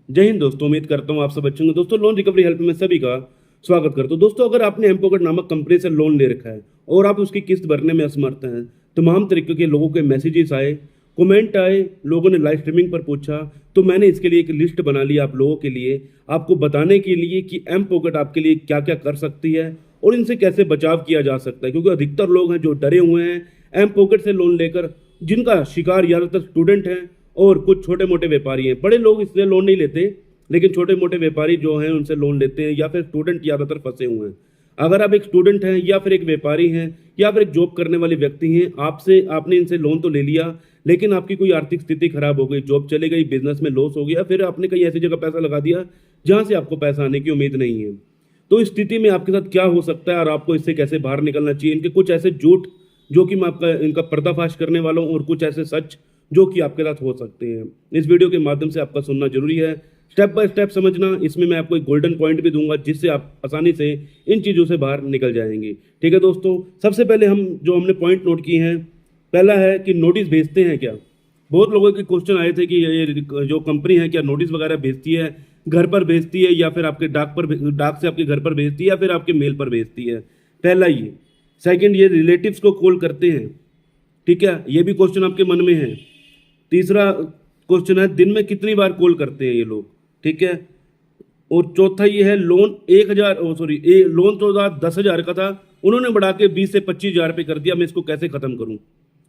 जय हिंद दोस्तों, उम्मीद करता हूँ आप सब अच्छे होंगे। दोस्तों, लोन रिकवरी हेल्प में सभी का स्वागत करता हूँ। दोस्तों, अगर आपने एम पॉकेट नामक कंपनी से लोन ले रखा है और आप उसकी किस्त भरने में असमर्थ हैं, तमाम तरीके के लोगों के मैसेजेस आए, कमेंट आए, लोगों ने लाइव स्ट्रीमिंग पर पूछा, तो मैंने इसके लिए एक लिस्ट बना ली आप लोगों के लिए, आपको बताने के लिए कि एम पॉकेट आपके लिए क्या क्या कर सकती है और इनसे कैसे बचाव किया जा सकता है। क्योंकि अधिकतर लोग हैं जो डरे हुए हैं एम पॉकेट से लोन लेकर, जिनका शिकार ज़्यादातर स्टूडेंट हैं और कुछ छोटे मोटे व्यापारी हैं। बड़े लोग इसलिए लोन नहीं लेते, लेकिन छोटे मोटे व्यापारी जो हैं उनसे लोन लेते हैं, या फिर स्टूडेंट ज़्यादातर फंसे हुए हैं। अगर आप एक स्टूडेंट हैं या फिर एक व्यापारी हैं या फिर एक जॉब करने वाले व्यक्ति हैं, आपने इनसे लोन तो ले लिया, लेकिन आपकी कोई आर्थिक स्थिति खराब हो गई, जॉब चले गई, बिजनेस में लॉस हो गया, फिर आपने कहीं ऐसी जगह पैसा लगा दिया जहां से आपको पैसा आने की उम्मीद नहीं है, तो इस स्थिति में आपके साथ क्या हो सकता है और आपको इससे कैसे बाहर निकलना चाहिए। इनके कुछ ऐसे झूठ जो कि मैं आपका इनका पर्दाफाश करने वाला हूँ, और कुछ ऐसे सच जो कि आपके साथ हो सकते हैं। इस वीडियो के माध्यम से आपका सुनना जरूरी है, स्टेप बाय स्टेप समझना। इसमें मैं आपको एक गोल्डन पॉइंट भी दूंगा जिससे आप आसानी से इन चीज़ों से बाहर निकल जाएंगे। ठीक है दोस्तों, सबसे पहले हमने पॉइंट नोट किए हैं, पहला है कि नोटिस भेजते हैं क्या। बहुत लोगों के क्वेश्चन आए थे कि ये जो कंपनी है क्या नोटिस वगैरह भेजती है, घर पर भेजती है या फिर आपके डाक से आपके घर पर भेजती है या फिर आपके मेल पर भेजती है। पहला ये। सेकंड, ये रिलेटिव्स को कॉल करते हैं। ठीक है, ये भी क्वेश्चन आपके मन में है। तीसरा क्वेश्चन है, दिन में कितनी बार कॉल करते हैं ये लोग। ठीक है, और चौथा ये है, लोन 1,000 लोन तो 10,000 का था, उन्होंने बढ़ा के 20 से 25,000 पे कर दिया, मैं इसको कैसे खत्म करूं।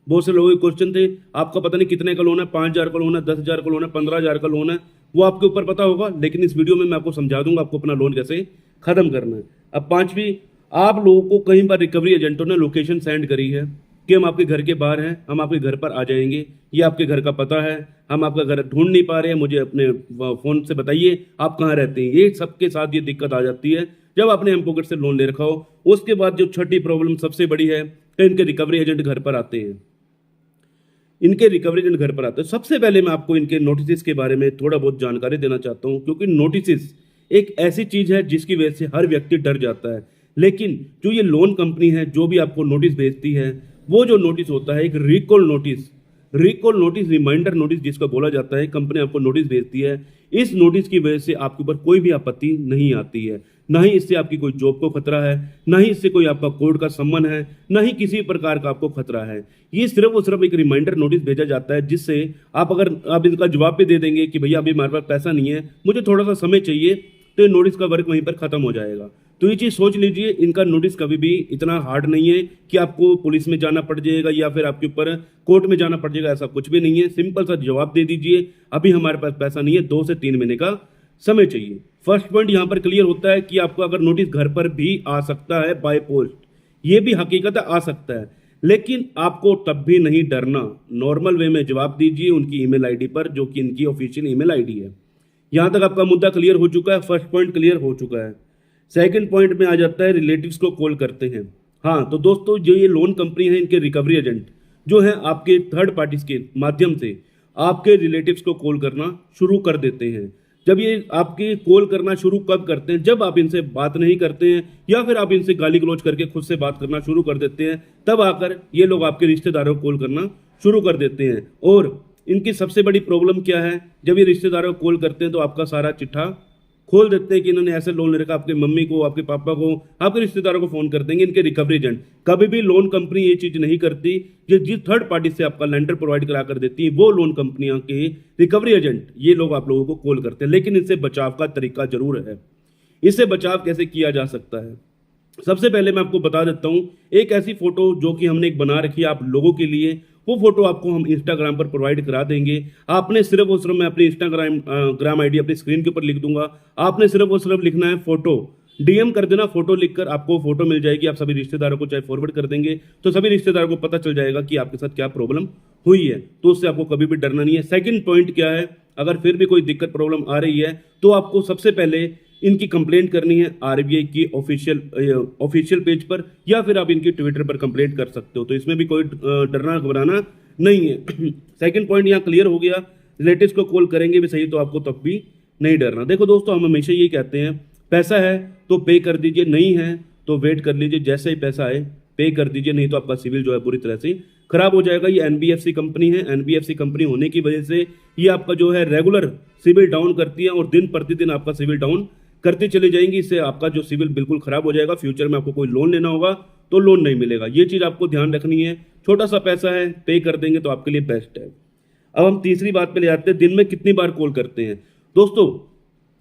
बहुत से लोगों के क्वेश्चन थे, आपका पता नहीं कितने का लोन है, 5,000 का लोन है, 10,000 का लोन है, 15,000 का लोन है, वो आपके ऊपर पता होगा, लेकिन इस वीडियो में मैं आपको समझा दूंगा आपको अपना लोन कैसे खत्म करना है। अब पांचवी, आप लोगों को कई बार रिकवरी एजेंटों ने लोकेशन सेंड करी है कि हम आपके घर के बाहर हैं, हम आपके घर पर आ जाएंगे, ये आपके घर का पता है, हम आपका घर ढूंढ नहीं पा रहे हैं, मुझे अपने फ़ोन से बताइए आप कहाँ रहते हैं। ये सबके साथ ये दिक्कत आ जाती है जब आपने एम पॉकेट से लोन ले रखा हो। उसके बाद जो छठी प्रॉब्लम सबसे बड़ी है कि इनके रिकवरी एजेंट घर पर आते हैं। इनके रिकवरी एजेंट घर पर आते हैं। सबसे पहले मैं आपको इनके नोटिस के बारे में थोड़ा बहुत जानकारी देना चाहता हूँ, क्योंकि नोटिस एक ऐसी चीज़ है जिसकी वजह से हर व्यक्ति डर जाता है। लेकिन जो ये लोन कंपनी है जो भी आपको नोटिस भेजती है, वो जो नोटिस होता है एक रिकॉल नोटिस, रिमाइंडर नोटिस जिसका बोला जाता है, कंपनी आपको नोटिस भेजती है। इस नोटिस की वजह से आपके ऊपर कोई भी आपत्ति नहीं आती है, ना ही इससे आपकी कोई जॉब को खतरा है, ना ही इससे कोई आपका कोर्ट का सम्मन है, ना ही किसी प्रकार का आपको खतरा है। ये सिर्फ और सिर्फ एक रिमाइंडर नोटिस भेजा जाता है, जिससे अगर आप इसका जवाब भी दे देंगे कि भैया अभी हमारे पास पैसा नहीं है, मुझे थोड़ा सा समय चाहिए, तो ये नोटिस का वर्क वहीं पर खत्म हो जाएगा। तो ये चीज़ सोच लीजिए, इनका नोटिस कभी भी इतना हार्ड नहीं है कि आपको पुलिस में जाना पड़ जाएगा या फिर आपके ऊपर कोर्ट में जाना पड़ जाएगा, ऐसा कुछ भी नहीं है। सिंपल सा जवाब दे दीजिए, अभी हमारे पास पैसा नहीं है, 2 से 3 महीने का समय चाहिए। फर्स्ट पॉइंट यहाँ पर क्लियर होता है कि आपको अगर नोटिस घर पर भी आ सकता है बाय पोस्ट, ये भी हकीकत है, आ सकता है, लेकिन आपको तब भी नहीं डरना। नॉर्मल वे में जवाब दीजिए उनकी ईमेल आईडी पर, जो कि इनकी ऑफिशियल ईमेल आईडी है। यहां तक आपका मुद्दा क्लियर हो चुका है, फर्स्ट पॉइंट क्लियर हो चुका है। सेकंड पॉइंट में आ जाता है, रिलेटिव्स को कॉल करते हैं। हाँ, तो दोस्तों, जो ये लोन कंपनी है, इनके रिकवरी एजेंट जो है आपके थर्ड पार्टीज के माध्यम से आपके रिलेटिव्स को कॉल करना शुरू कर देते हैं। जब ये आपकी कॉल करना शुरू कब करते हैं, जब आप इनसे बात नहीं करते हैं या फिर आप इनसे गाली गलौज करके खुद से बात करना शुरू कर देते हैं, तब आकर ये लोग आपके रिश्तेदारों को कॉल करना शुरू कर देते हैं। और इनकी सबसे बड़ी प्रॉब्लम क्या है, जब ये रिश्तेदारों को कॉल करते हैं तो आपका सारा चिट्ठा खोल देते हैं कि इन्होंने ऐसे लोन ले रखा। आपके मम्मी को, आपके पापा को, आपके रिश्तेदारों को फोन कर देंगे इनके रिकवरी एजेंट। कभी भी लोन कंपनी ये चीज नहीं करती, जो जिस थर्ड पार्टी से आपका लेंडर प्रोवाइड करा कर देती है, वो लोन कंपनियां के रिकवरी एजेंट ये लोग आप लोगों को कॉल करते हैं। लेकिन इससे बचाव का तरीका जरूर है। इससे बचाव कैसे किया जा सकता है, सबसे पहले मैं आपको बता देता हूं। एक ऐसी फोटो जो कि हमने एक बना रखी है आप लोगों के लिए, वो फोटो आपको हम इंस्टाग्राम पर प्रोवाइड करा देंगे। आपने सिर्फ और सिर्फ, मैं अपनी इंस्टाग्राम आईडी अपनी स्क्रीन के ऊपर लिख दूंगा, आपने सिर्फ और सिर्फ लिखना है फोटो, डीएम कर देना, फोटो लिखकर आपको फोटो मिल जाएगी। आप सभी रिश्तेदारों को चाहे फॉरवर्ड कर देंगे तो सभी रिश्तेदारों को पता चल जाएगा कि आपके साथ क्या प्रॉब्लम हुई है, तो उससे आपको कभी भी डरना नहीं है। सेकंड पॉइंट क्या है, अगर फिर भी कोई दिक्कत प्रॉब्लम आ रही है तो आपको सबसे पहले इनकी कंप्लेंट करनी है आरबीआई की ऑफिशियल पेज पर, या फिर आप इनकी ट्विटर पर कंप्लेंट कर सकते हो। तो इसमें भी कोई डरना घबराना नहीं है। सेकंड पॉइंट यहाँ क्लियर हो गया। रिलेटिव्स को कॉल करेंगे भी सही तो आपको तब भी नहीं डरना। देखो दोस्तों, हम हमेशा ये कहते हैं, पैसा है तो पे कर दीजिए, नहीं है तो वेट कर लीजिए, जैसे ही पैसा आए पे कर दीजिए, नहीं तो आपका सिविल जो है पूरी तरह से खराब हो जाएगा। ये एनबीएफसी कंपनी है, एनबीएफसी कंपनी होने की वजह से ये आपका जो है रेगुलर सिविल डाउन करती है और दिन प्रतिदिन आपका सिविल डाउन करती चली जाएंगी। इससे आपका जो सिविल बिल्कुल खराब हो जाएगा। फ्यूचर में आपको कोई लोन लेना होगा तो लोन नहीं मिलेगा। ये चीज़ आपको ध्यान रखनी है। छोटा सा पैसा है, पे कर देंगे तो आपके लिए बेस्ट है। अब हम तीसरी बात पे ले आते हैं, दिन में कितनी बार कॉल करते हैं। दोस्तों,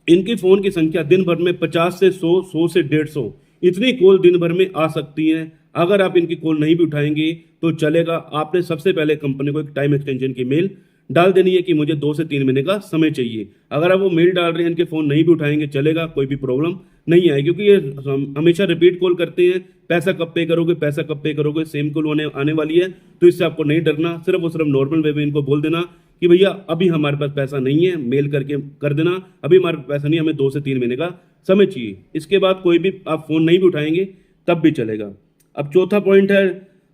इनकी फ़ोन की संख्या दिन भर में 50 से 100, 100 से 150 इतनी कॉल दिन भर में आ सकती हैं। अगर आप इनकी कॉल नहीं भी उठाएंगे तो चलेगा। आपने सबसे पहले कंपनी को एक टाइम एक्सटेंशन की मेल डाल देनी है कि मुझे 2 से 3 महीने का समय चाहिए। अगर आप वो मेल डाल रहे हैं, इनके फ़ोन नहीं भी उठाएंगे चलेगा, कोई भी प्रॉब्लम नहीं आएगी, क्योंकि ये हमेशा रिपीट कॉल करते हैं। पैसा कब पे करोगे, पैसा कब पे करोगे, सेम कॉल आने वाली है। तो इससे आपको नहीं डरना। सिर्फ और सिर्फ नॉर्मल वे में इनको बोल देना कि भैया अभी हमारे पास पैसा नहीं है, मेल करके कर देना, अभी हमारे पास पैसा नहीं, हमें 2 से 3 महीने का समय चाहिए। इसके बाद कोई भी आप फ़ोन नहीं भी उठाएंगे तब भी चलेगा। अब चौथा पॉइंट है,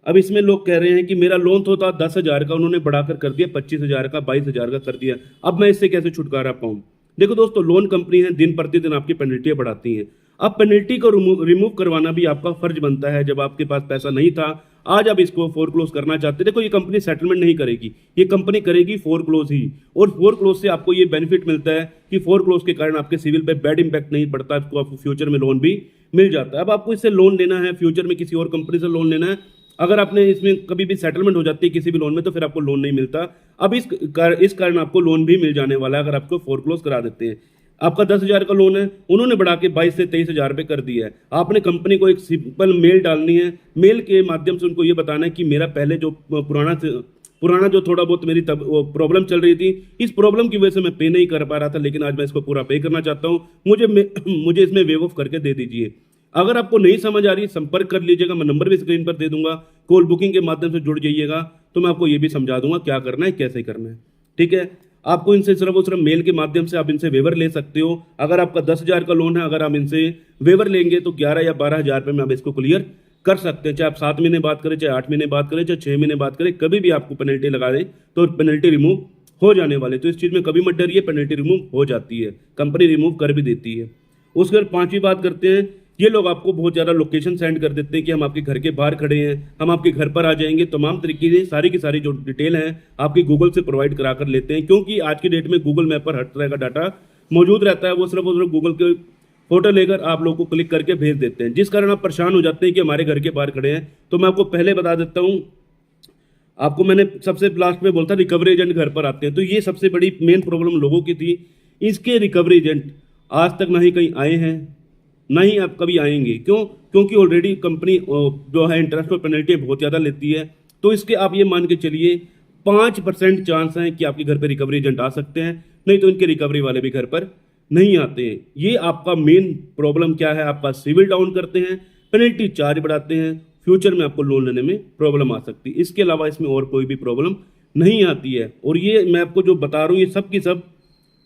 अब इसमें लोग कह रहे हैं कि मेरा लोन तो था 10,000 का, उन्होंने बढ़ाकर कर दिया 25,000 का, 22,000 का कर दिया, अब मैं इससे कैसे छुटकारा पाऊँ। देखो दोस्तों, लोन कंपनी है, दिन प्रतिदिन आपकी पेनल्टियाँ बढ़ाती हैं। अब पेनल्टी को रिमूव करवाना भी आपका फर्ज बनता है। जब आपके पास पैसा नहीं था, आज आप इसको फोरक्लोज करना चाहते, देखो ये कंपनी सेटलमेंट नहीं करेगी, ये कंपनी करेगी फोरक्लोज ही। और फोरक्लोज से आपको ये बेनिफिट मिलता है कि फोरक्लोज के कारण आपके सिविल पे बैड इंपैक्ट नहीं पड़ता, आपको आपको फ्यूचर में लोन भी मिल जाता है। अब आपको इससे लोन लेना है, फ्यूचर में किसी और कंपनी से लोन लेना है, अगर आपने इसमें कभी भी सेटलमेंट हो जाती है किसी भी लोन में, तो फिर आपको लोन नहीं मिलता। अब इस कारण आपको लोन भी मिल जाने वाला है अगर आपको फोरक्लोज करा देते हैं। आपका 10,000 का लोन है, उन्होंने बढ़ा के 22 से 23,000 रुपये कर दिया है। आपने कंपनी को एक सिंपल मेल डालनी है, मेल के माध्यम से उनको ये बताना है कि मेरा पहले जो पुराना जो थोड़ा बहुत मेरी तब प्रॉब्लम चल रही थी, इस प्रॉब्लम की वजह से मैं पे नहीं कर पा रहा था, लेकिन आज मैं इसको पूरा पे करना चाहता हूँ, मुझे इसमें वेव ऑफ करके दे दीजिए। अगर आपको नहीं समझ आ रही, संपर्क कर लीजिएगा, मैं नंबर भी स्क्रीन पर दे दूंगा, कॉल बुकिंग के माध्यम से जुड़ जाइएगा, तो मैं आपको ये भी समझा दूंगा क्या करना है, कैसे करना है। ठीक है, आपको इनसे सिर्फ और सिर्फ मेल के माध्यम से आप इनसे वेवर ले सकते हो। अगर आपका 10,000 का लोन है, अगर आप इनसे वेवर लेंगे तो 11 या 12,000 रुपये में आप इसको क्लियर कर सकते हैं। चाहे आप 7 महीने बात करें, चाहे 8 महीने बात करें, चाहे 6 महीने बात करें, कभी भी आपको पेनल्टी लगा दें तो पेनल्टी रिमूव हो जाने वाले। तो इस चीज़ में कभी मत डरिए, पेनल्टी रिमूव हो जाती है, कंपनी रिमूव कर भी देती है। उसके बाद 5वीं बात करते हैं, ये लोग आपको बहुत ज़्यादा लोकेशन सेंड कर देते हैं कि हम आपके घर के बाहर खड़े हैं, हम आपके घर पर आ जाएंगे। तमाम तरीके से सारी की सारी जो डिटेल है आपकी गूगल से प्रोवाइड करा कर लेते हैं, क्योंकि आज की डेट में गूगल मैप पर हर तरह का डाटा मौजूद रहता है। वो सिर्फ और सिर्फ गूगल के फोटो लेकर आप लोगों को क्लिक करके भेज देते हैं, जिस कारण आप परेशान हो जाते हैं कि हमारे घर के बाहर खड़े हैं। तो मैं आपको पहले बता देता हूँ, आपको मैंने सबसे लास्ट में बोलता रिकवरी एजेंट घर पर आते हैं, तो ये सबसे बड़ी मेन प्रॉब्लम लोगों की थी। इसके रिकवरी एजेंट आज तक ना ही कहीं आए हैं, ना ही आप कभी आएंगे। क्यों? क्योंकि ऑलरेडी कंपनी जो है इंटरेस्ट और पेनल्टी बहुत ज़्यादा लेती है। तो इसके आप ये मान के चलिए 5% चांस है कि आपके घर पे रिकवरी एजेंट आ सकते हैं, नहीं तो इनके रिकवरी वाले भी घर पर नहीं आते हैं। ये आपका मेन प्रॉब्लम क्या है, आपका सिविल डाउन करते हैं, पेनल्टी चार्ज बढ़ाते हैं, फ्यूचर में आपको लोन लेने में प्रॉब्लम आ सकती है। इसके अलावा इसमें और कोई भी प्रॉब्लम नहीं आती है। और ये मैं आपको जो बता रहा हूँ, ये सब की सब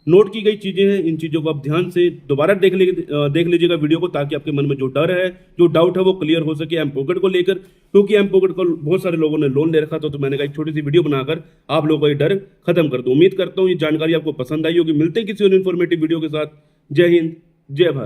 नोट की गई चीज़ें हैं। इन चीज़ों को आप ध्यान से दोबारा देख लीजिएगा वीडियो को, ताकि आपके मन में जो डर है, जो डाउट है, वो क्लियर हो सके एम पॉकेट को लेकर। क्योंकि एम पॉकेट को बहुत सारे लोगों ने लोन ले रखा था, तो मैंने कहा एक छोटी सी वीडियो बनाकर आप लोगों का ये डर खत्म कर दूं। उम्मीद करता हूँ ये जानकारी आपको पसंद आई होगी। मिलते हैं किसी और इन्फॉर्मेटिव वीडियो के साथ। जय हिंद, जय भारत।